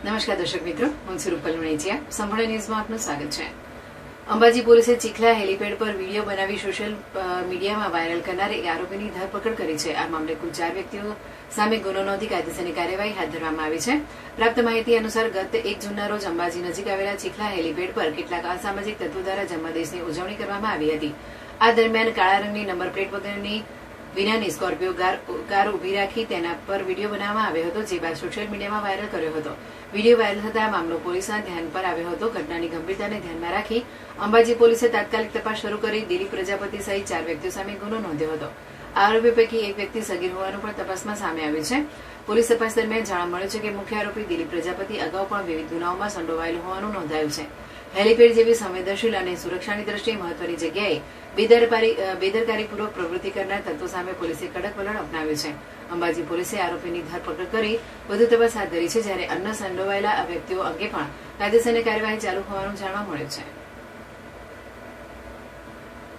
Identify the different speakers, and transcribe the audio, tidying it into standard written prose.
Speaker 1: નમસ્કાર દર્શક મિત્રો, હું છું રૂપલ વણેચિયા. સંપૂર્ણ ન્યૂઝમાં આપનું સ્વાગત છે. અંબાજી પોલીસે ચીખલા હેલીપેડ પર વિડીયો બનાવી સોશિયલ મીડિયામાં વાયરલ કરનાર એક આરોપીની ધરપકડ કરી છે. આ મામલે કુલ 4 વ્યક્તિઓ સામે ગુનો નોંધી કાયદેસરની કાર્યવાહી હાથ ધરવામાં આવી છે. પ્રાપ્ત માહિતી અનુસાર ગત 1 જૂનના રોજ અંબાજી નજીક આવેલા ચીખલા હેલીપેડ પર કેટલાક અસામાજિક તત્વો દ્વારા જન્મદિવસની ઉજવણી કરવામાં આવી હતી. આ દરમિયાન કાળા રંગની નંબર પ્લેટ વગરની વિનાની સ્કોર્પિયો કાર ઉભી રાખી તેના પર વિડીયો બનાવવામાં આવ્યો હતો, જે બાદ સોશિયલ મીડિયામાં વાયરલ કર્યો હતો. વિડીયો વાયરલ થતા આ મામલો પોલીસના ધ્યાન પર આવ્યો હતો. ઘટનાની ગંભીરતાને ધ્યાનમાં રાખી અંબાજી પોલીસે તાત્કાલિક તપાસ શરૂ કરી દિલીપ પ્રજાપતિ સહિત 4 વ્યક્તિઓ સામે ગુનો નોંધ્યો હતો. આરોપીઓ પૈકી એક વ્યક્તિ સગીર હોવાનું પણ તપાસમાં સામે આવ્યું છે. પોલીસ તપાસ દરમિયાન જાણવા મળ્યું છે કે મુખ્ય આરોપી દિલીપ પ્રજાપતિ અગાઉ પણ વિવિધ ગુનાઓમાં સંડોવાયેલો હોવાનું નોંધાયું છે. હેલીપેડ જેવી સંવેદનશીલ અને સુરક્ષાની દ્રષ્ટિએ મહત્વની જગ્યાએ બેદરકારીપૂર્વક પ્રવૃત્તિ કરનાર તત્વો સામે પોલીસે કડક વલણ અપનાવ્યું છે. અંબાજી પોલીસે આરોપીની ધરપકડ કરી વધુ તપાસ હાથ ધરી છે, જ્યારે અન્ય સંડોવાયેલા વ્યક્તિઓ અંગે પણ કાયદેસરની કાર્યવાહી ચાલુ હોવાનું જાણવા મળ્યું છે.